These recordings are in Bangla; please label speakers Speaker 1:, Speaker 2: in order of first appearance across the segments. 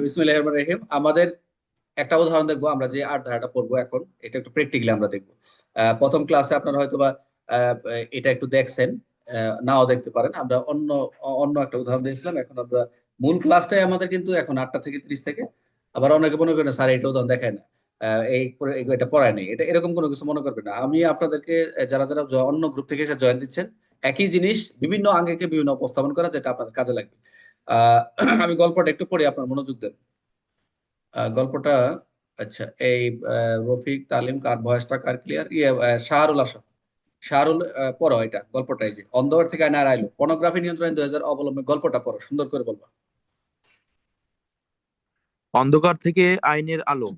Speaker 1: বিসমিল্লাহির রহমানির রহিম। আমাদের একটা উদাহরণ দেখবো আমরা, যে আট ধারাটা পড়বো এখন, এটা একটু প্র্যাকটিক্যালি আমরা দেখবো। প্রথম ক্লাসে আপনারা হয়তোবা আহ, এটা একটু দেখছেন, নাও দেখতে পারেন। আমরা অন্য অন্য একটা উদাহরণ দিয়েছিলাম। এখন আমরা মূল ক্লাসটাই আমাদের কিন্তু এখন 8টা থেকে 30 থেকে। আবার অনেকে মনে করেন স্যার এটা উদাহরণ দেখায় না, এটা পড়ায় নেই, এটা এরকম কোনো কিছু মনে করবে না। আমি আপনাদেরকে যারা যারা অন্য গ্রুপ থেকে এসে জয়েন দিচ্ছেন, একই জিনিস বিভিন্ন আঙ্গিকে বিভিন্ন উপস্থাপন করা, যেটা আপনাদের কাজে লাগবে। আহ আমি গল্পটা একটু পড়ি, আপনার মনোযোগ দেন। গল্পটা, আচ্ছা, এই রফিক তালিম কার ভয়েসটা কার ক্লিয়ার, শাহরুল আসা। শাহরুল, পড়ো এটা গল্পটা। এই যে অন্ধকার থেকে আয়নার আইলো, পর্নোগ্রাফি নিয়ন্ত্রণ 2000 অবলম্বনে, গল্পটা পড়ো সুন্দর করে বলবা।
Speaker 2: অন্ধকার থেকে আইনের আলো,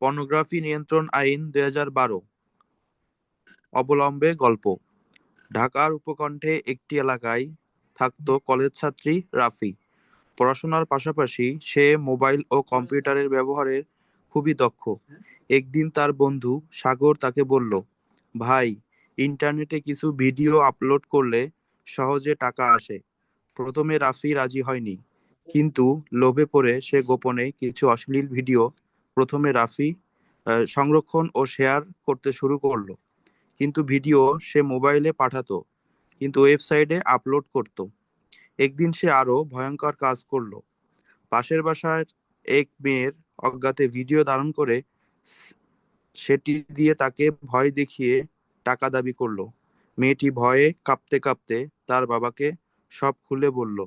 Speaker 2: পর্নোগ্রাফি নিয়ন্ত্রণ আইন 2012 অবলম্বে গল্প। ঢাকার উপকণ্ঠে একটি এলাকায় থাকতো কলেজ ছাত্রী রাফি। পড়াশোনার পাশাপাশি সে মোবাইল ও কম্পিউটারের ব্যবহারে খুবই দক্ষ। একদিন তার বন্ধু সাগর তাকে বলল, ভাই, ইন্টারনেটে কিছু ভিডিও আপলোড করলে সহজে টাকা আসে। প্রথমে রাফি রাজি হয়নি, কিন্তু লোভে পড়ে সে গোপনে কিছু অশ্লীল ভিডিও প্রথমে রাফি সংরক্ষণ ও শেয়ার করতে শুরু করলো। কিন্তু ভিডিও সে মোবাইলে পাঠাতো, কিন্তু ওয়েবসাইটে আপলোড করত। একদিন সে আরো ভয়ঙ্কর কাজ করলো। পাশের বাসার এক মেয়ের অজ্ঞাতে ভিডিও ধারণ করে স- সেটি দিয়ে তাকে ভয় দেখিয়ে টাকা দাবি করলো। মেয়েটি ভয়ে কাঁপতে কাঁপতে তার বাবাকে সব খুলে বলল।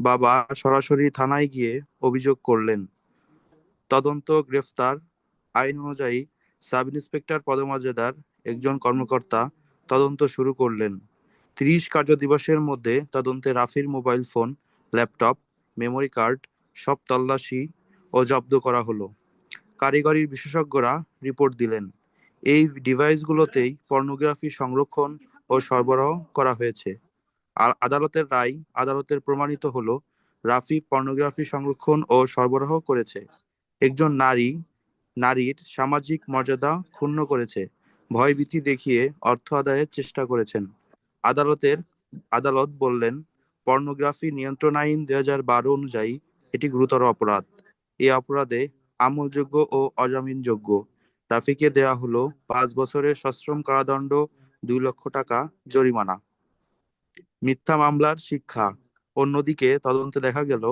Speaker 2: বাবা সরাসরি থানায় গিয়ে অভিযোগ করলেন। তদন্ত, গ্রেফতার। আইন অনুযায়ী সাব ইন্সপেক্টর পদমর্যাদার একজন কর্মকর্তা তদন্ত শুরু করলেন। 30 কার্য দিবসের মধ্যে তদন্তে রাফির mobile phone, laptop, memory card সব তল্লাশি ও জব্দ করা হলো। কারিগরি বিশেষজ্ঞরা রিপোর্ট দিলেন, এই ডিভাইসগুলোতেই পর্নোগ্রাফি সংরক্ষণ ও সরবরাহ করা হয়েছে। আর আদালতের রায়, আদালতের প্রমাণিত হলো রাফি পর্নোগ্রাফি সংরক্ষণ ও সরবরাহ করেছে। একজন নারীর সামাজিক মর্যাদা ক্ষুণ্ণ করেছে, ভয়ভীতি দেখিয়ে অর্থ আদায়ের চেষ্টা করেছেন। আদালতের আদালত বললেন, পর্নোগ্রাফি নিয়ন্ত্রণ আইন 2012 অনুযায়ী এটি গুরুতর অপরাধ। এই অপরাধে আমলযোগ্য ও অজামিনযোগ্য। রাফিকে দেয়া হলো 5 বছরের সশ্রম কারাদণ্ড, 2 লক্ষ টাকা জরিমানা। মিথ্যা মামলার শিক্ষা। অন্যদিকে তদন্তে দেখা গেল,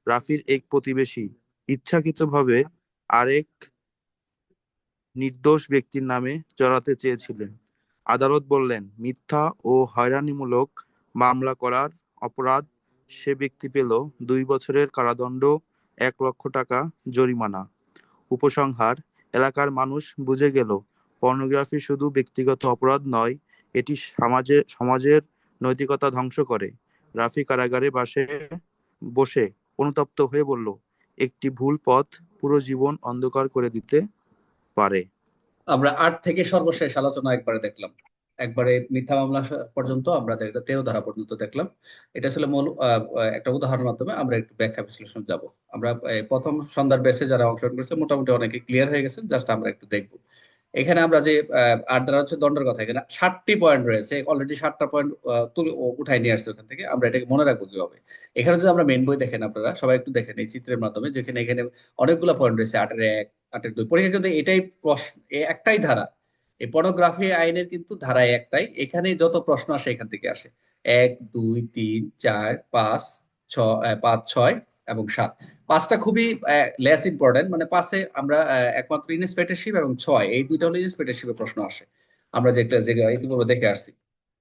Speaker 2: রাফির এক প্রতিবেশী ইচ্ছাকৃতভাবে আরেক নির্দোষ ব্যক্তির নামে জড়াতে চেয়েছিলেন। আদালত বললেন, মিথ্যা ও হয়রানিমূলক মামলা করার অপরাধ সে ব্যক্তি পেল 2 বছরের কারাদণ্ড, 1 লক্ষ টাকা জরিমানা। উপসংহার, এলাকার মানুষ বুঝে গেল, পর্নোগ্রাফি শুধু ব্যক্তিগত অপরাধ নয়, এটি সমাজের নৈতিকতা ধ্বংস করে। রাফি কারাগারে বসে অনুতপ্ত হয়ে বলল, একটি ভুল পথ পুরো জীবন অন্ধকার করে দিতে পারে।
Speaker 1: আমরা আট থেকে সর্বশেষ আলোচনা একবারে দেখলাম। একবারে মিথ্যা মামলা পর্যন্ত আমরা 13 ধারা পর্যন্ত দেখলাম। এটা ছিল মূল একটা উদাহরণের মাধ্যমে আমরা একটু ব্যাখ্যা বিশ্লেষণ যাব। আমরা প্রথম সন্ধ্যার ব্যাচে যারা অংশগ্রহণ করেছে মোটামুটি অনেকে ক্লিয়ার হয়ে গেছেন, জাস্ট আমরা একটু দেখবো। এখানে আমরা যে আট ধারা হচ্ছে দণ্ডের কথা, এখানে 7টি পয়েন্ট রয়েছে, অলরেডি 7টা পয়েন্ট তুলে উঠাই নিয়ে আসছে ওখান থেকে। আমরা এটাকে মনে রাখবো কিভাবে। এখানে যদি আমরা মেন বই দেখেন, আপনারা সবাই একটু দেখেন এই চিত্রের মাধ্যমে, যেখানে এখানে অনেকগুলো পয়েন্ট রয়েছে, 8-এর 1, 8-এর 2 পরীক্ষা কিন্তু এটাই প্রশ্ন, একটাই ধারা। এই পর্নোগ্রাফি আইনের কিন্তু ধারায় একটাই, এখানে যত প্রশ্ন আসে এখান থেকে আসে। 1, 2, 3, 4, 5, 5, 6 এবং 7। 5টা খুবই লেস ইম্পর্টেন্ট, মানে 5-এ আমরা একমাত্র ইন্সপেক্টরশিপ এবং 6, এই দুইটা হলো ইন্সপেক্টরশিপের প্রশ্ন আসে, আমরা যেটা যে ইতিপূর্বে দেখে আসছি।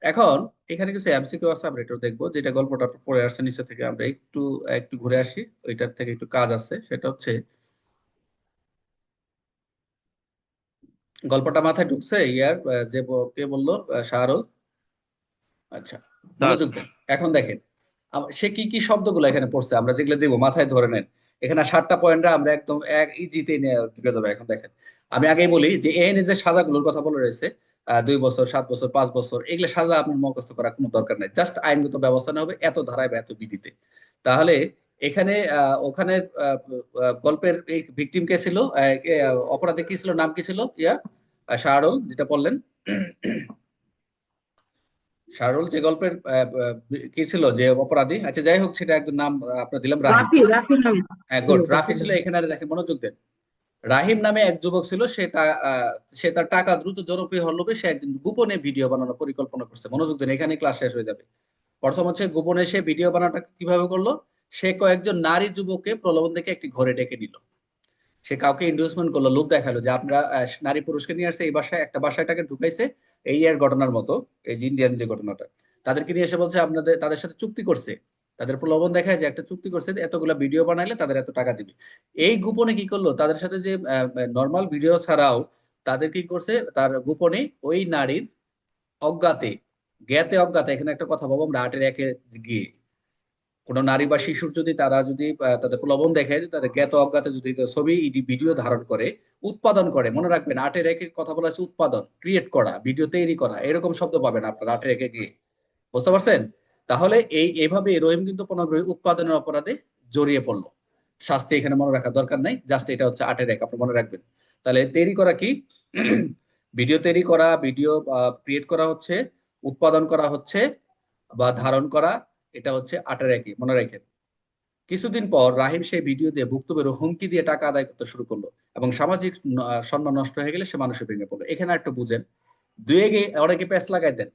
Speaker 1: এখন এখানে কিছু এমসিকিউ আছে, আমরা একটু দেখবো, যেটা গল্পটা পড়ে আসছে নিচে থেকে। আমরা একটু একটু ঘুরে আসি, ওইটার থেকে একটু কাজ আছে। সেটা হচ্ছে, গল্পটা মাথায় ঢুকছে ইয়ার, কে বললো, শাহরুখ। আচ্ছা,
Speaker 2: স্যার,
Speaker 1: মনোযোগ দেন। এখন দেখেন সে কি কি শব্দগুলো এখানে পড়ছে, আমরা যেগুলো দেবো মাথায় ধরে নেন। এখানে 7টা পয়েন্ট আমরা একদম এক ইজিতে নিয়ে ঢুকে যাবে। এখন দেখেন, আমি আগেই বলি যে এন যে সাজাগুলোর কথা বলে রয়েছে, 2 বছর, 7 বছর, 5 বছর, এগুলো সাজা আপনার মুখস্থ করার কোনো দরকার নেই, জাস্ট আইনগত ব্যবস্থা নেওয়া হবে এত ধারায় বা এত বিধিতে। তাহলে এখানে ওখানে গল্পের এই ভিকটিম কে ছিল, অপরাধী কি ছিল, নাম কি ছিল, শাহরুল যেটা বললেন। শাহরুল যে গল্পের কি ছিল যে অপরাধী, আচ্ছা যাই হোক, সেটা একজন নাম আপনার দিলাম, রাহিম।
Speaker 3: রাফি, রাফি নামে
Speaker 1: হ্যাঁ, গুড,
Speaker 3: যুবক আছে।
Speaker 1: রাফি ছিল এখানে। আর দেখেন, মনোযোগ দেন। রাহিম নামে এক যুবক ছিল, সে তার টাকা দ্রুত জনপ্রিয় হওয়ার লোভে সে একদিন গোপনে ভিডিও বানানোর পরিকল্পনা করছে। মনোযোগ দেন, এখানে ক্লাস শেষ হয়ে যাবে। প্রথম হচ্ছে গোপনে সে ভিডিও বানাটা কিভাবে করলো। সে কয়েকজন নারী যুবককে প্রলোভন দেখে একটি ঘরে ডেকে নিল। সে কাউকে ইন্ডিউসমেন্ট করলো, লোভ দেখালো যে আমরা নারী পুরুষকে নিয়ে আসছে এই বাসায়, একটা বাসায় টাকে ঢুকাইছে, এই এর ঘটনার মতো, এই যে ইন্ডিয়ান যে ঘটনাটা, তাদেরকে নিয়ে এসে বলছে আপনাদের, তাদের সাথে চুক্তি করছে, তাদের প্রলোভন দেখায় যে একটা চুক্তি করছে যে এতগুলা ভিডিও বানাইলে তাদের এত টাকা দিবে। এই গোপনে কি করলো, তাদের সাথে যে নর্মাল ভিডিও ছাড়াও তাদের কি করছে, তার গোপনে ওই নারীর অজ্ঞাতে, জ্ঞাতে অজ্ঞাতে, এখানে একটা কথা বলবো আমরা, আটের একে গিয়ে কোন নারী বা শিশুর যদি তারা যদি তাদের প্রলোভন দেখে, তাদের জ্ঞাত অজ্ঞাতে যদি ছবি ভিডিও ধারণ করে, উৎপাদন করে, মনে রাখবেন আটের একে কথা বলা হচ্ছে উৎপাদন, ক্রিয়েট করা, ভিডিও তৈরি করা, এরকম শব্দ পাবেন আপনার আটের একে গিয়ে। বুঝতে পারছেন? তাহলে এইভাবে রহিম কিন্তু পণ্যগ্রহী উৎপাদনের অপরাধে জড়িয়ে পড়লো। শাস্তি এখানে মনে রাখার দরকার নাই, জাস্ট এটা হচ্ছে আটের এক, আপনি মনে রাখবেন। তাহলে তৈরি করা কি, ভিডিও তৈরি করা, ভিডিও ক্রিয়েট করা হচ্ছে, উৎপাদন করা হচ্ছে বা ধারণ করা, এটা হচ্ছে আটের একই, মনে রাখেন। কিছুদিন পর রাহিম সেই ভিডিও দিয়ে ভুক্তভোগীর হুমকি দিয়ে টাকা আদায় করতে শুরু করলো, এবং সামাজিক সম্মান নষ্ট হয়ে গেলে সে মানুষের ভেঙে পড়লো। এখানে একটু বুঝেন, দুয়ে গিয়ে অনেকে প্যাচ লাগাই দেন,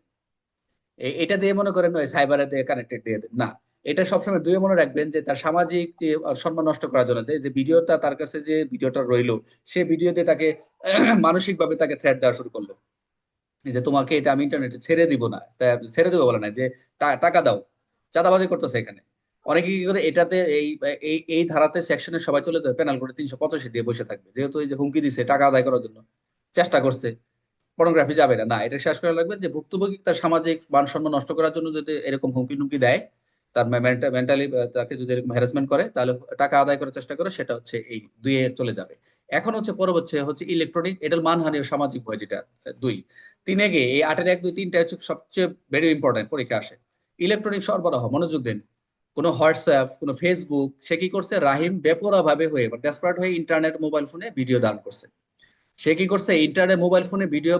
Speaker 1: এটা দিয়ে মনে করেন ওই সাইবারে দিয়ে কানেক্টেড দিয়ে দেন না। এটা সবসময় দুয়ে মনে রাখবেন যে তার সামাজিক যে সম্মান নষ্ট করার জন্য যে যে ভিডিওটা তার কাছে, যে ভিডিওটা রইলো, সে ভিডিওতে তাকে মানসিক ভাবে তাকে থ্রেট দেওয়া শুরু করলো, যে তোমাকে এটা আমি ইন্টারনেটে ছেড়ে দিব না, ছেড়ে দেবো বলে না, যে টাকা দাও, চাঁদাবাজি করতেছে এখানে। অনেকে কি করে এটাতে, এই এই এই ধারাতে সেকশনে সবাই চলে যাবে, পেনাল করে 385 দিয়ে বসে থাকবে, যেহেতু এই যে হুমকি দিছে টাকা আদায় করার জন্য, চেষ্টা করছে, পর্নোগ্রাফি যাবে না। না, এটা শেষ করা লাগবে যে ভুক্তভোগী তার সামাজিক মান সম্মান নষ্ট করার জন্য যদি এরকম হুমকি টুমকি দেয়, তার মেন্টালি তাকে যদি এরকম হ্যারাসমেন্ট করে, তাহলে টাকা আদায় করার চেষ্টা করে, সেটা হচ্ছে এই দুইয়ে চলে যাবে। এখন হচ্ছে পরবর্তী হচ্ছে ইলেকট্রনিক, এটার মানহানি ও সামাজিক ভয়, যেটা দুই। তিনে গিয়ে এই আটের এক দুই তিনটা হচ্ছে সবচেয়ে ভেরি ইম্পর্টেন্ট, পরীক্ষা আসে। ইলেকট্রনিক সরবরাহ, মনোযোগ দেন। কোনো হোয়াটসঅ্যাপ, কোনো ফেসবুক, সে কি করছে, রাহিম বেপরোয়া ভাবে হয়ে বা ডেসপারেট হয়ে ইন্টারনেট মোবাইল ফোনে ভিডিও দান করছে। সে কি করছে, ইন্টারনেট মোবাইল ফোনে ভিডিও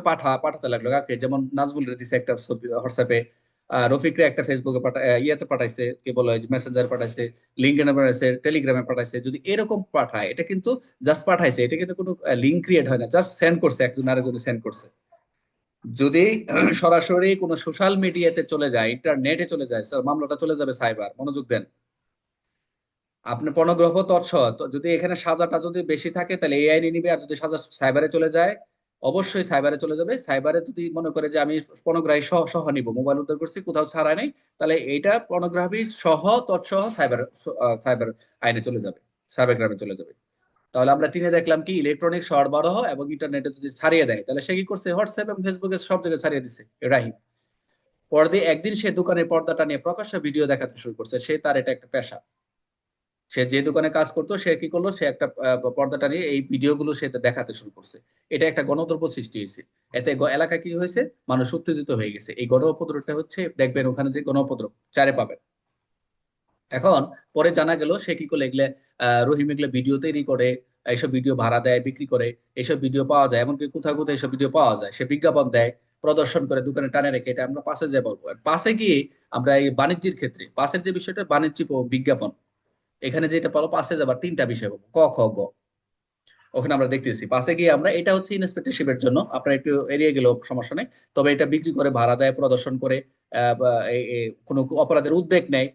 Speaker 1: পাঠাতে লাগলো কাকে, যেমন নাজমুলের দিছে একটা ছবি হোয়াটসঅ্যাপে, রফিকরে একটা ফেসবুকে ইয়েতে পাঠাইছে, কি বলে মেসেঞ্জার পাঠাইছে, লিঙ্কডইনে পাঠাইছে, টেলিগ্রামে পাঠাইছে। যদি এরকম পাঠায়, এটা কিন্তু জাস্ট পাঠাইছে, এটা কিন্তু কোনো লিঙ্ক ক্রিয়েট হয় না, জাস্ট সেন্ড করছে, একজন আরেকজনে সেন্ড করছে। যদি সরাসরি কোনো সোশ্যাল মিডিয়াতে চলে যায়, ইন্টারনেটে চলে যায়, স্যার মামলাটা চলে যাবে সাইবার, মনোযোগ দেন। আপনি পর্নোগ্রাহ যদি এখানে সাজাটা যদি বেশি থাকে তাহলে এআই নিয়ে নিবে, আর যদি সাজা সাইবারে চলে যায়, অবশ্যই সাইবারে চলে যাবে। সাইবারে যদি মনে করে যে আমি পর্নোগ্রাফি সহ সহ নিব, মোবাইল উদ্ধার করছি, কোথাও ছাড়াই নাই, তাহলে এইটা পর্নোগ্রাফি সহ তৎসহ সাইবার সাইবার আইনে চলে যাবে, সাইবার ক্রাইমে চলে যাবে। তাহলে আমরা তিনে দেখলাম কি, ইলেকট্রনিক সরবরাহ এবং ইন্টারনেটে যদি ছাড়িয়ে দেয়, তাহলে সে কি করছে, হোয়াটসঅ্যাপ এবং ফেসবুকে সব জায়গায় ছাড়িয়ে দিচ্ছে রাহিম। পরদিন একদিন সে দোকানের পর্দাটা নিয়ে প্রকাশ্যে ভিডিও দেখাতে শুরু করছে, সে তার এটা একটা পেশা। সে যে দোকানে কাজ করতো, সে কি করলো, সে একটা পর্দাটা নিয়ে এই ভিডিওগুলো সে দেখাতে শুরু করছে। এটা একটা গণদ্রব্য সৃষ্টি হয়েছে। এতে এলাকা কি হয়েছে, মানুষ উত্তেজিত হয়ে গেছে। এই গণ উপদ্রবটা হচ্ছে, দেখবেন ওখানে যে গণ উপদ্রব চারে পাবেন। এখন পরে জানা গেল সে কি করলে, এগুলো রহিম এগুলো ভিডিও তৈরি করে, এইসব ভিডিও ভাড়া দেয়, বিক্রি করে, এইসব ভিডিও পাওয়া যায়, এমনকি কোথাও কোথাও এইসব ভিডিও পাওয়া যায়, সে বিজ্ঞাপন দেয়, প্রদর্শন করে, দোকানে টানে রেখে। এটা আমরা পাশে যে বলবো, আর পাশে গিয়ে আমরা এই বাণিজ্যের ক্ষেত্রে, পাশের যে বিষয়টা বাণিজ্যিক ও বিজ্ঞাপন, এখানে যেটা পাবো পাশে যাবার তিনটা বিষয় পাবো, ক খ গ। ওখানে আমরা দেখতেছি পাশে গিয়ে আমরা, এটা হচ্ছে ইন্সপেক্টরশিপের জন্য, আপনার একটু এড়িয়ে গেলেও সমস্যা নেই। তবে এটা বিক্রি করে, ভাড়া দেয়, প্রদর্শন করে, বা কোনো অপরাধের উদ্যোগ নেয়,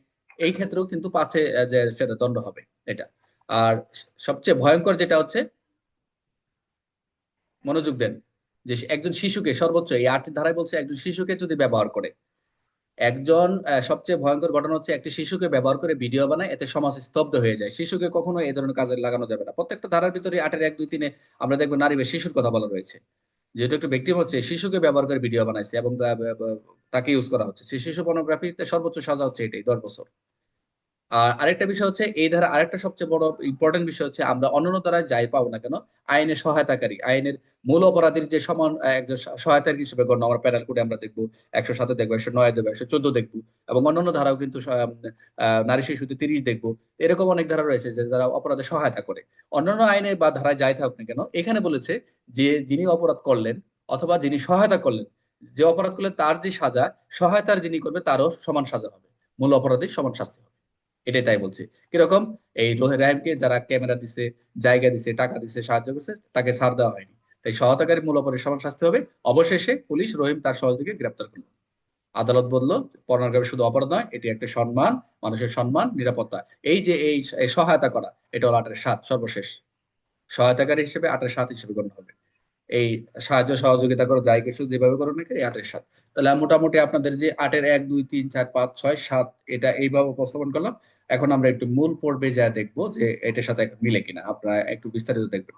Speaker 1: এই ক্ষেত্রেও কিন্তু পাচ্ছে যে সেটা দণ্ড হবে এটা। আর সবচেয়ে ভয়ঙ্কর যেটা হচ্ছে, মনোযোগ দেন, যে একজন শিশুকে, সর্বোচ্চ এই 8 ধারায় বলছে, একজন শিশুকে যদি ব্যবহার করে, একজন সবচেয়ে ভয়ঙ্কর ঘটনা হচ্ছে একটি শিশুকে ব্যবহার করে ভিডিও বানায়, এতে সমাজ স্তব্ধ হয়ে যায়। শিশুকে কখনো এই ধরনের কাজে লাগানো যাবে না। প্রত্যেকটা ধারার ভিতরে আটের এক দুই তিনে আমরা দেখবো নারী বা শিশুর কথা বলা রয়েছে। যেহেতু একটা ব্যক্তি হচ্ছে শিশুকে ব্যবহার করে ভিডিও বানাইছে এবং তাকে ইউজ করা হচ্ছে, সেই শিশু পর্নোগ্রাফিতে সর্বোচ্চ সাজা হচ্ছে এটাই, 10 বছর। আর আরেকটা বিষয় হচ্ছে, এই ধারা আরেকটা সবচেয়ে বড় ইম্পর্টেন্ট বিষয় হচ্ছে, আমরা অন্যান্য ধারায় যাই পাবো না কেন, আইনের সহায়তাকারী, আইনের মূল অপরাধীর যে সমান একজন সহায়তার হিসেবে গণ্য, আমরা প্যারাল কোডে আমরা দেখবো 107 দেখবো, 109 দেখবো, 114 দেখবো, এবং অন্যান্য ধারাও কিন্তু নারী শিশুতে 30 দেখবো। এরকম অনেক ধারা রয়েছে যে যারা অপরাধে সহায়তা করে। অন্যান্য আইনে বা ধারায় যাই থাকুক না কেন, এখানে বলেছে যে যিনি অপরাধ করলেন অথবা যিনি সহায়তা করলেন, যে অপরাধ করলে তার যে সাজা, সহায়তার যিনি করবে তারও সমান সাজা হবে, মূল অপরাধীর সমান শাস্তি হবে। এটাই তাই বলছি। কিরকম, এই রাহিমকে যারা ক্যামেরা দিছে, জায়গা দিছে, টাকা দিছে, সাহায্য করছে, তাকে ছাড় দেওয়া হয়নি, তাই সহায়তাকারী মূল অপরাধীর সমান শাস্তি হবে। অবশেষে পুলিশ রহিম তার সহযোগীকে গ্রেপ্তার করলো। আদালত বলল পর্নোগ্রাফি শুধু অপরাধ নয়, এটি একটা সম্মান, মানুষের সম্মান, নিরাপত্তা। এই যে এই সহায়তা করা, এটা হলো 8-এর 7 সর্বশেষ। সহায়তাকারী হিসেবে 8-এর 7 হিসেবে গণ্য হবে। এই সাহায্য সহযোগিতা করো যাই কিছু যেভাবে করো নাকি, এই 8-এর 7। তাহলে মোটামুটি আপনাদের যে 8-এর 1, 2, 3, 4, 5, 6, 7 এটা এইভাবে উপস্থাপন করলাম। এখন আমরা একটু মূল পর্বে যা দেখবো যে এটার সাথে মিলে কিনা, আপনারা একটু বিস্তারিত দেখবেন।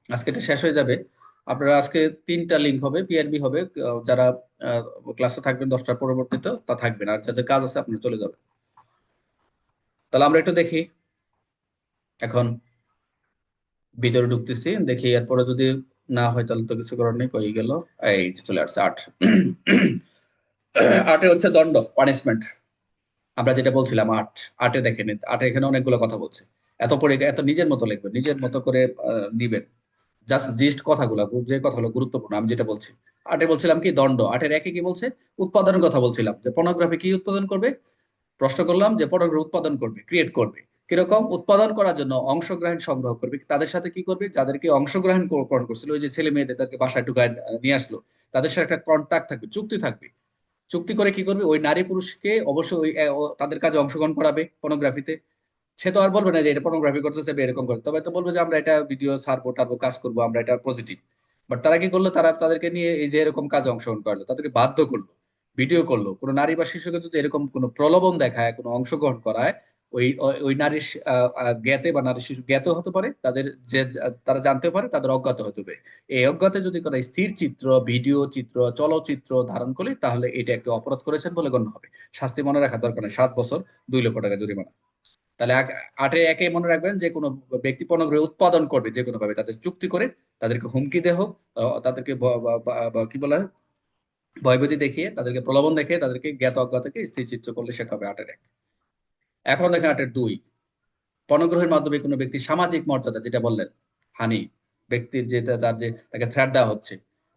Speaker 1: আজকে এটা শেষ হয়ে যাবে। আপনারা আজকে 3টা লিঙ্ক হবে, পিআরবি হবে। যারা ক্লাসে থাকবেন 10টার পরবর্তীতে তা থাকবেন, আর যাদের কাজ আছে আপনারা চলে যাবেন। তাহলে আমরা একটু দেখি এখন, ভিতরে ঢুকতেছি, দেখি এরপরে যদি না হয় তাহলে তো কিছু করার নেই। কই গেল? এই যে চলে আসছে 8। 8-এ হচ্ছে দণ্ড, পানিশমেন্ট। আমরা যেটা বলছিলাম 8 8-এ দেখেন, 8-এ এখানে অনেকগুলো কথা বলছে। এত পড়ে এত নিজের মতো লিখবেন, নিজের মতো করে নিবেন। জাস্ট জিস্ট কথাগুলো, যে কথাগুলো গুরুত্বপূর্ণ আমি যেটা বলছি। 8-এ বলছিলাম কি দণ্ড, 8-এর 1-এ কি বলছে? উৎপাদনের কথা বলছিলাম, যে পর্নোগ্রাফি কি উৎপাদন করবে। প্রশ্ন করলাম যে পর্নোগ্রাফি উৎপাদন করবে, ক্রিয়েট করবে। কিরকম উৎপাদন করার জন্য অংশগ্রহণ সংগ্রহ করবে, তাদের সাথে কি করবে, যাদেরকে অংশগ্রহণ করছিল, ওই যে ছেলে মেয়েদের তাদেরকে বাসায় ঢুকায় নিয়ে আসলো, তাদের সাথে একটা কন্ট্যাক্ট থাকবে, চুক্তি থাকবে। চুক্তি করে কি করবে, ওই নারী পুরুষকে অবশ্যই ওই তাদের কাজে অংশগ্রহণ করাবে পর্নোগ্রাফিতে। সে তো আর বলবে না যে এটা পর্নোগ্রাফি করতেছে বা এরকম করে, তবে তো বলবে যে আমরা এটা ভিডিও ছাড়বো টাড়বো, কাজ করবো, আমরা এটা পজিটিভ। বাট তারা কি করলো, তারা তাদেরকে নিয়ে এই যে এরকম কাজে অংশগ্রহণ করলো, তাদেরকে বাধ্য করলো, ভিডিও করলো। কোনো নারী বা শিশুকে যদি এরকম কোনো প্রলোভন দেখায়, কোনো অংশগ্রহণ করায়, ওই ওই নারীর জ্ঞাতে বা নারী শিশু জ্ঞাত হতে পারে, তাদের যে তারা জানতে পারে, তাদের অজ্ঞাত হতে পারে। এই অজ্ঞাতে যদি কোনো স্থির চিত্র, ভিডিও চিত্র, চলচ্চিত্র ধারণ করে, তাহলে এটা একটা অপরাধ করেছেন বলে গণ্য হবে। শাস্তি মনে রাখা দরকার নেই, 7 বছর 2 লক্ষ টাকা জরিমানা। তাহলে 8-এ 1-এ মনে রাখবেন, যে কোনো ব্যক্তি পণ্যগ্রহ উৎপাদন করবে যে কোনো ভাবে, তাদের চুক্তি করে, তাদেরকে হুমকি দেহ, তাদেরকে কি বলা হয়, ভয়ভীতি দেখিয়ে, তাদেরকে প্রলোভন দেখিয়ে, তাদেরকে জ্ঞাত অজ্ঞাতকে স্থির চিত্র করলে সেটা হবে 8-এর 1। এখন দেখেন 8-এর 2, পণগ্রহের মাধ্যমে কোনো ব্যক্তির সামাজিক মর্যাদা, যেটা বললেন হানি, ব্যক্তির যে তার যে তাকে থ্রেট দেওয়া হচ্ছে,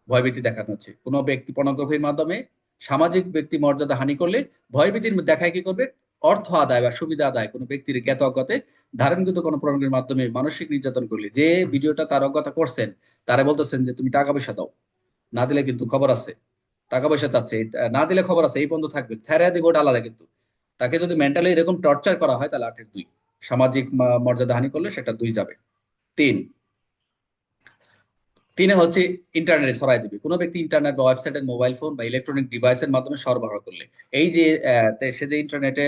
Speaker 1: ভয়ভীতি দেখানো হচ্ছে, কোনো ব্যক্তি পণগ্রহের মাধ্যমে সামাজিক ব্যক্তি মর্যাদা হানি করলে, ভয়ভীতির দেখায় কি করবে, অর্থ আদায় বা সুবিধা আদায়, কোনো ব্যক্তির জ্ঞাত অজ্ঞাতে ধারণকৃত কোনো পণ্যের মাধ্যমে মানসিক নির্যাতন করলে, যে ভিডিওটা তার অজ্ঞতা করছেন, তারা বলতেছেন যে তুমি টাকা পয়সা দাও, না দিলে কিন্তু খবর আছে, টাকা পয়সা চাচ্ছে, না দিলে খবর আছে, এই পর্যন্ত থাকবে, ছাড়া দিব ওটা আলাদা। কিন্তু তাকে যদি মেন্টালি এরকম টর্চার করা হয়, তাহলে 8-এর 2। সামাজিক মর্যাদা হানি করলে সেটা 2 যাবে। 3, 3-এ হচ্ছে ইন্টারনেটে ছড়াই দিবে, কোনো ব্যক্তি ইন্টারনেট বা ওয়েবসাইটের, মোবাইল ফোন বা ইলেকট্রনিক ডিভাইসের মাধ্যমে সরবরাহ করলে। এই যে সে যে ইন্টারনেটে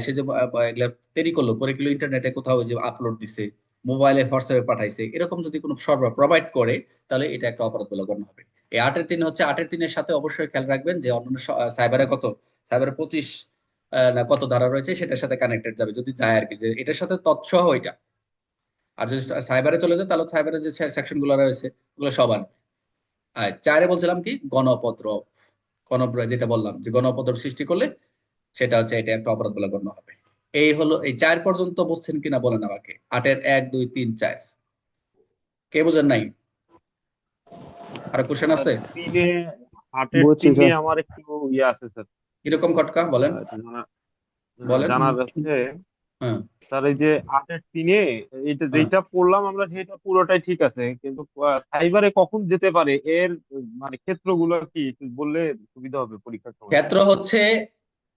Speaker 1: সে যে এগুলা তৈরি করলো, করে কিলো ইন্টারনেটে কোথাও ওই যে আপলোড দিছে, মোবাইলে হোয়াটসঅ্যাপে পাঠাইছে, এরকম যদি কোনো সরবরাহ প্রোভাইড করে, তাহলে এটা একটা অপরাধ বলে গণ্য হবে। এই 8-এর 3 হচ্ছে, 8-এর 3-এর সাথে অবশ্যই খেয়াল রাখবেন যে অন্যান্য সাইবারে কত, সাইবারে 25 না কত ধারা রয়েছে, সেটার সাথে কানেক্টেড যাবে যদি যায় আর কি, যে এটার সাথে তৎসহ এটা। আর যদি সাইবারে চলে যায়, তাহলে সাইবারের যে সেকশন গুলো রয়েছে ওগুলো সব আনবে। আর 4-এ বলছিলাম কি গণপদ্রব, যেটা বললাম যে গণপদ্রব সৃষ্টি করলে সেটা হচ্ছে, এটা একটা অপরাধ বলে গণ্য হবে। এই হলো, এই 4 পর্যন্ত বুঝছেন কিনা বলেন আমাকে। 8-এর 1, 2, 3, 4 কে বুঝেন নাই? আর কোশ্চেন আছে?
Speaker 3: তিনে আটের
Speaker 4: বুঝছি
Speaker 3: তিনে
Speaker 4: স্যার।
Speaker 3: আমার একটু ইয়ে আছে স্যার।
Speaker 1: এরকম খটকা বলেন,
Speaker 3: একটু
Speaker 1: বলেন।
Speaker 3: জানা যাচ্ছে
Speaker 1: হ্যাঁ,
Speaker 3: স্যার, এই যে আটের তিনে এইটা
Speaker 1: হ্যাঁ।
Speaker 3: যেটা পড়লাম আমরা সেটা পুরোটাই ঠিক আছে, কিন্তু সাইবারে কখন যেতে পারে এর মানে ক্ষেত্রগুলো কি একটু বললে সুবিধা হবে পরীক্ষার সময়।
Speaker 1: ক্ষেত্র হচ্ছে,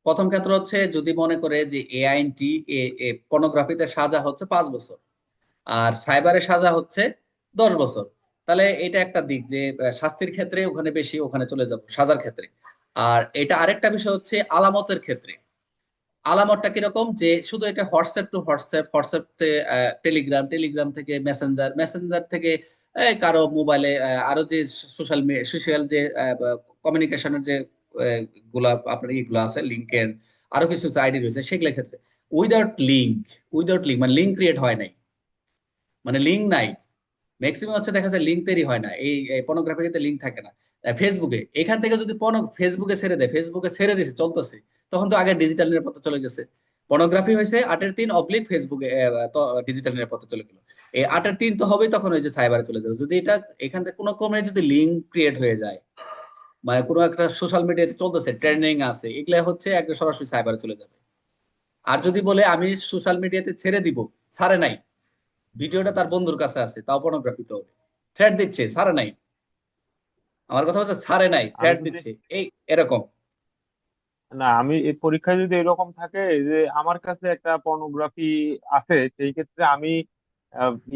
Speaker 1: প্রথম ক্ষেত্র হচ্ছে যদি মনে করে যে এই আইনটি পর্নোগ্রাফিতে সাজা হচ্ছে 5 বছর, আর সাইবারে সাজা হচ্ছে 10 বছর, তাহলে এটা একটা দিক যে শাস্তির ক্ষেত্রে ওখানে বেশি, ওখানে চলে যাব সাজার ক্ষেত্রে। আর এটা আরেকটা বিষয় হচ্ছে আলামতের ক্ষেত্রে। আলামতটা কিরকম, যে শুধু এটা WhatsApp to WhatsApp, WhatsApp Telegram, Telegram থেকে মেসেঞ্জার, মেসেঞ্জার থেকে কারো মোবাইলে আরো যে সোশ্যাল সোশ্যাল যে কমিউনিকেশনের যে গুলা আপনার ইগুলো আছে, লিঙ্কের আরো কিছু আইডি রয়েছে, সেগুলোর ক্ষেত্রে উইদাউট লিঙ্ক, মানে লিঙ্ক ক্রিয়েট হয় নাই, মানে লিঙ্ক নাই। ম্যাক্সিমাম হচ্ছে দেখা যায় লিঙ্ক তৈরি হয় না, এই পর্নোগ্রাফি ক্ষেত্রে লিঙ্ক থাকে না। ফেসবুকে, এখান থেকে যদি ফেসবুকে ছেড়ে দেয়, ফেসবুকে ছেড়ে দিছে চলতেছে, তখন তো আগে ডিজিটাল নিরাপত্তা চলে গেছে। পর্নোগ্রাফি হয়েছে 8-এর 3 অবলিক ফেসবুকে, ডিজিটাল নিরাপত্তা চলে গেল। এই 8-এর 3 তো হবেই, তখন ওই যে সাইবারে চলে যাবে। যদি এটা এখান থেকে কোনো ক্রমে যদি লিঙ্ক ক্রিয়েট হয়ে যায়, মানে কোনো একটা সোশ্যাল মিডিয়াতে চলতেছে, ট্রেন্ডিং আছে, এগুলা হচ্ছে একটা সরাসরি সাইবারে চলে যাবে। আর যদি বলে আমি সোশ্যাল মিডিয়াতে ছেড়ে দিব, ছাড়ে নাই, ভিডিওটা তার বন্ধুর কাছে আছে, তাও পর্নোগ্রাফি তো হবে। থ্রেট দিচ্ছে, ছাড়ে নাই, আমার কথা হচ্ছে ছাড়ে নাই,
Speaker 3: আমি
Speaker 1: থ্রেট
Speaker 3: যদি
Speaker 1: দিচ্ছে, এই এরকম।
Speaker 3: না আমি এই পরীক্ষায় যদি এরকম থাকে যে আমার কাছে একটা পর্নোগ্রাফি আছে, সেই ক্ষেত্রে আমি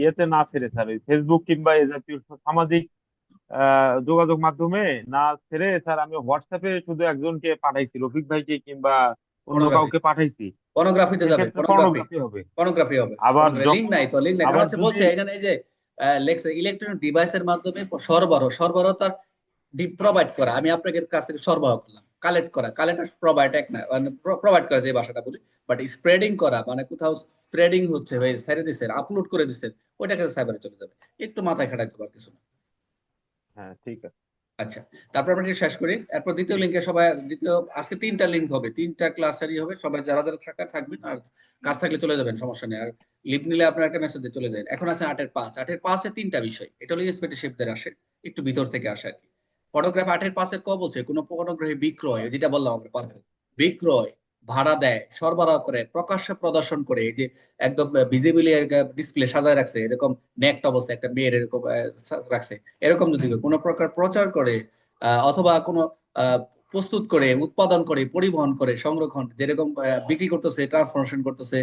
Speaker 3: ইয়েতে না ছেড়ে স্যার ফেসবুক কিংবা এই জাতীয় সামাজিক যোগাযোগ মাধ্যমে না ছেড়ে স্যার আমি হোয়াটসঅ্যাপে শুধু একজনকে পাঠাইছি, রফিক ভাইকে কিংবা অন্য
Speaker 1: পর্নোগ্রাফি,
Speaker 3: কাউকে পাঠাইছি,
Speaker 1: পর্নোগ্রাফিতে যাবে,
Speaker 3: সেক্ষেত্রে
Speaker 1: পর্নোগ্রাফি,
Speaker 3: পর্নোগ্রাফি হবে।
Speaker 1: পর্নোগ্রাফি হবে।
Speaker 3: আবার
Speaker 1: পর্নোগ্রাফি লিঙ্ক
Speaker 3: যখন
Speaker 1: নাই তো, লিঙ্ক নাই, কারণ
Speaker 3: আবার
Speaker 1: হচ্ছে
Speaker 3: যদি
Speaker 1: বলছে এখানে এই যে লেখছে ইলেকট্রনিক ডিভাইসের মাধ্যমে সরবরাহ, সরবরাহ তার প্রোভাইড করা, আমি আপনাদের কাছ থেকে সরবরাহ করলাম, কালেক্ট করা, কালেক্ট আর প্রোভাইড এক না, মানে প্রোভাইড করা যে ভাষাটা বলি, বাট স্প্রেডিং করা মানে কোথাও স্প্রেডিং হচ্ছে, হয়ে ছেড়ে দিচ্ছেন, আপলোড করে দিচ্ছেন, ওইটাকে সাইবারে চলে যাবে। একটু মাথায় খাটাইতে পার কিছু না।
Speaker 3: হ্যাঁ ঠিক আছে।
Speaker 1: আচ্ছা, তারপর আমরা এটা শেষ করি, এরপর দ্বিতীয় লিঙ্কে সবাই, দ্বিতীয় আজকে তিনটা লিঙ্ক হবে, তিনটা ক্লাসেরই হবে, সবাই যারা যারা থাকবেন, আর কাজ থাকলে চলে যাবেন, সমস্যা নেই। আর লিভ নিলে আপনার একটা মেসেজ দিয়ে চলে যায়। এখন আছে 8-এর 5, 8-এর 5-এ তিনটা বিষয়, এটা হলো এক্সপেক্টেশনদের আসে, একটু ভিতর থেকে আসে আর কি। ফটোগ্রাফি 8-এর 5-এর বলছে কোন ফটোগ্রাফি বিক্রয়, যেটা বললাম আমরা বিক্রয়, ভাড়া দেয়, সরবরাহ করে, প্রকাশ্যে প্রদর্শন করে, এই যে একদম ভিজিবিলি ডিসপ্লে সাজায় রাখছে, এরকম নেকট অবস্থা একটা মেয়ের এরকম রাখছে, এরকম যদি কোনো প্রকার প্রচার করে, অথবা কোনো আহ, প্রস্তুত করে, উৎপাদন করে, পরিবহন করে, সংরক্ষণ, যেরকম বিক্রি করতেছে, ট্রান্সফরমেশন করতেছে,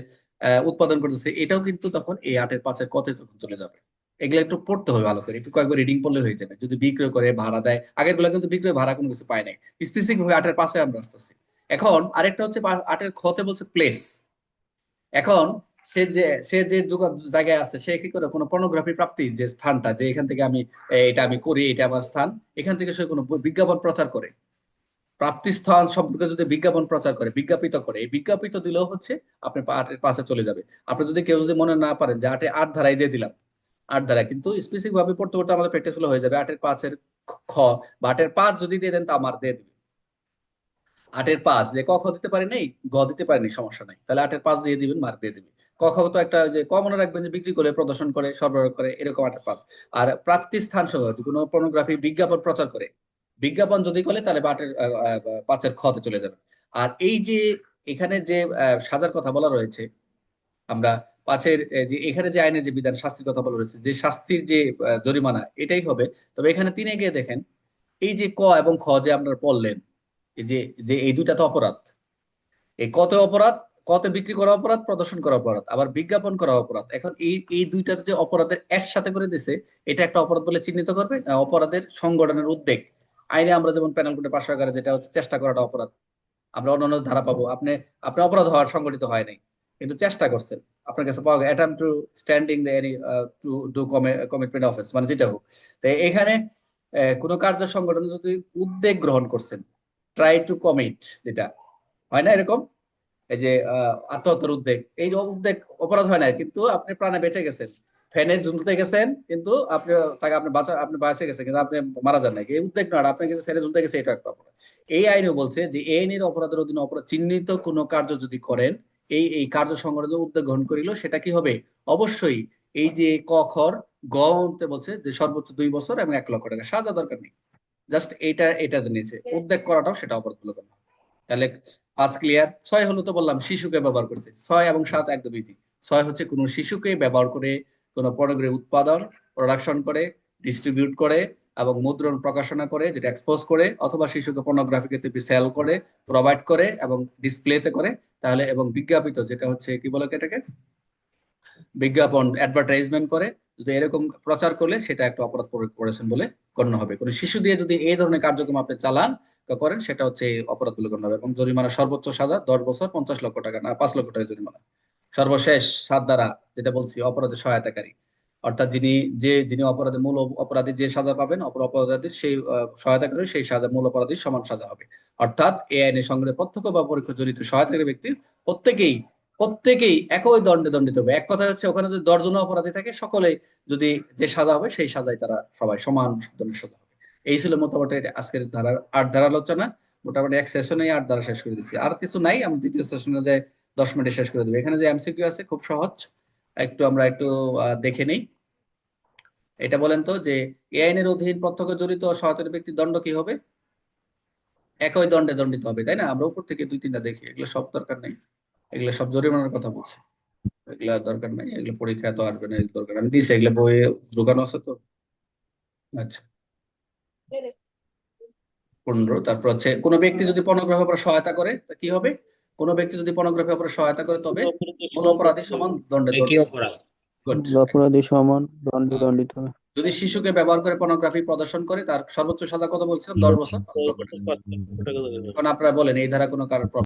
Speaker 1: উৎপাদন করতেছে, এটাও কিন্তু তখন এই 8-এর 5-এর কতে তখন চলে যাবে। এগুলো একটু পড়তে হবে ভালো করে, একটু কয়েকবার রিডিং পড়লে হয়ে যাবে। যদি বিক্রয় করে, ভাড়া দেয়, আগের গুলা কিন্তু বিক্রয় ভাড়া কোনো কিছু পায় নাই, স্পেসিফিক ভাবে 8-এর 5-এ আমরা আসতেছি। এখন আরেকটা হচ্ছে 8-এর খতে বলছে প্লেস। এখন সে যে জায়গায় আছে, সে কি করে কোনো পর্নোগ্রাফি প্রাপ্তি যে স্থানটা, যে এখান থেকে আমি এটা আমি করি, এটা আমার স্থান, এখান থেকে সে কোনো বিজ্ঞাপন প্রচার করে, প্রাপ্তি স্থান সম্পর্কে যদি বিজ্ঞাপন প্রচার করে, বিজ্ঞাপিত করে, এই বিজ্ঞাপিত দিলেও হচ্ছে আপনি 8-এর 5-এ চলে যাবে। আপনি যদি কেউ যদি মনে না পারেন যে 8-এ 8 ধারায় দিয়ে দিলাম, 8 ধারা কিন্তু স্পেসিফিক ভাবে পড়তে পড়তে আমাদের প্র্যাকটিস হয়ে যাবে। 8-এর 5-এর খ বা 8-এর 5 যদি দিয়ে দেন তা আমার দিয়ে দিবে। 8-এর 5 যে ক খ দিতে পারি নাই, গ দিতে পারিনি, সমস্যা নাই, তাহলে 8-এর 5 দিয়ে দিবেন, মার্ক দিয়ে দিবেন। ক খ তো একটা ওই যে ক মনে রাখবেন যে বিক্রি করে, প্রদর্শন করে, সরবরাহ করে, এরকম 8-এর 5। আর প্রাপ্তি স্থান সহ যদি কোনো পর্নোগ্রাফি বিজ্ঞাপন প্রচার করে, বিজ্ঞাপন যদি করে, তাহলে 8-এর 5-এর খতে চলে যাবে। আর এই যে এখানে যে সাজার কথা বলা রয়েছে, আমরা 5-এর যে এখানে যে আইনের যে বিধান, শাস্তির কথা বলা রয়েছে, যে শাস্তির যে জরিমানা, এটাই হবে। তবে এখানে 3-এ গিয়ে দেখেন, এই যে ক এবং খ যে আপনারা পড়লেন, এই যে যে এই দুইটা তো অপরাধ। এই কত অপরাধ, কত বিক্রি করা অপরাধ, প্রদর্শন করা অপরাধ, আবার বিজ্ঞাপন করা অপরাধ। এখন এই এই দুইটার যে অপরাধের একসাথে করে দিছে, এটা একটা অপরাধ বলে চিহ্নিত করবে। অপরাধের সংগঠনের উদ্বেগ, আইনে আমরা যেমন পেনাল কোডে 511, যেটা হচ্ছে চেষ্টা করাটা অপরাধ, আমরা অন্যান্য ধারা পাবো। আপনি অপরাধ হওয়ার সংগঠিত হয় নাই, কিন্তু চেষ্টা করছেন, আপনার কাছে পাওয়া গেল attempt to standing the any to do commitment offence, মানে যেটা হোক। তো এখানে কোনো কার্য সংগঠনে যদি উদ্যোগ গ্রহণ করছেন, ট্রাই টু কমিট, যেটা হয় না এরকম, এই যে আত্মহত্যার উদ্যোগ, এই যে উদ্যোগ অপরাধ হয় না, কিন্তু আপনি প্রাণে বেঁচে গেছেন, ফ্যানে ঝুলতে গেছেন, কিন্তু আপনি তাকে আপনি বাঁচে গেছেন, কিন্তু আপনি মারা যান নাই, এই উদ্যোগ নয়, আপনি কিছু ফ্যানে ঝুলতে গেছে, এটা একটা অপরাধ। এই আইনে বলছে যে এই আইনের অপরাধের অধীনে অপরাধ চিহ্নিত কোনো কার্য যদি করেন, এই এই কার্য সংগঠনের উদ্যোগ গ্রহণ করিল, সেটা কি হবে, অবশ্যই এই যে ক খর গ তে বলছে যে সর্বোচ্চ 2 বছর এবং 1 লক্ষ টাকা, সাজা দরকার নেই, জাস্ট এটা নিয়েছে, উদ্যোগ করাটাও সেটা অপরাধ বলে গণ্য হবে। তাহলে 5 ক্লিয়ার। 6 হলো তো বললাম শিশুকে ব্যবহার করছে, 6 এবং 7 একদম ইজি। 6 হচ্ছে কোনো শিশুকে ব্যবহার করে কোনো পর্নোগ্রাফি উৎপাদন, প্রোডাকশন করে, ডিস্ট্রিবিউট করে এবং মুদ্রণ প্রকাশনা করে, যেটা এক্সপোজ করে, অথবা শিশুকে পর্নোগ্রাফিকে সেল করে, প্রোভাইড করে এবং ডিসপ্লেতে করে, তাহলে এবং বিজ্ঞাপিত, যেটা হচ্ছে কি বলে এটাকে, বিজ্ঞাপন অ্যাডভার্টাইজমেন্ট করে, যদি এরকম প্রচার করলে সেটা একটা অপরাধ করেছেন বলে গণ্য হবে। কোনো শিশু দিয়ে যদি এই ধরনের কার্যক্রম আপনি চালান করেন, সেটা হচ্ছে এই অপরাধ বলে গণ্য হবে, এবং জরিমানা সর্বোচ্চ সাজা 10 বছর, 50 লক্ষ টাকা, না 5 লক্ষ টাকা জরিমানা। সর্বশেষ 7 ধারা, যেটা বলছি অপরাধের সহায়তাকারী, অর্থাৎ যিনি অপরাধের মূল অপরাধী যে সাজা পাবেন, অপর অপরাধীর সেই সহায়তাকারী সেই সাজা মূল অপরাধীর সমান সাজা হবে। অর্থাৎ এই আইনের সঙ্গে প্রত্যক্ষ বা পরোক্ষ জড়িত সহায়তাকারী ব্যক্তি প্রত্যেকেই প্রত্যেকেই একই দণ্ডে দণ্ডিত হবে। এক কথা হচ্ছে, ওখানে যদি 10 জন অপরাধী থাকে, সকলে যদি যে সাজা হবে সেই সাজায় তারা সবাই সমান দণ্ডের সাজা হবে। এই ছিল মোটামুটি আজকের ধারার 8 ধারা আলোচনা। মোটামুটি এক সেশনে 8 ধারা শেষ করে দিচ্ছি, আর কিছু নাই, আমি দ্বিতীয় সেশনে যে 10 মিনিটে শেষ করে দেবো। এখানে যে এমসিকিউ আছে খুব সহজ, আমরা একটু দেখে নেই। এটা বলেন তো যে এই আইনের অধীন প্রত্যক্ষ জড়িত সহায়তার ব্যক্তির দণ্ড কি হবে? একই দণ্ডে দণ্ডিত হবে, তাই না? আমরা উপর থেকে 2-3টা দেখি, এগুলো সব দরকার নেই, এগুলো সব জরিমানার কথা বলছি, এগুলা দরকার নেই, এগুলো পরীক্ষা তো আসবে না, এগুলো দরকার নেই। আমি দিছি এগুলো বইয়ে ঢোকানো আছে তো। আচ্ছা, 15। তারপর হচ্ছে কোনো ব্যক্তি যদি পর্নোগ্রাফি অপরাধে সহায়তা করে তা কি হবে? কোনো ব্যক্তি যদি পর্নোগ্রাফি অপরাধে সহায়তা করে তবে মূল অপরাধী সমান দণ্ডে
Speaker 4: একই
Speaker 1: দণ্ডিত।
Speaker 4: অপরাধ।
Speaker 1: Good.
Speaker 5: অপরাধী সমান দণ্ডে দণ্ডিত হবে।
Speaker 1: যদি শিশুকে ব্যবহার করে পর্নোগ্রাফি প্রদর্শন করে তার সর্বোচ্চ সাজা কত বলছিলাম? 10 বছর 5 লক্ষ টাকা। এখন আপনারা বলেন এই ধারা কোনো কারণ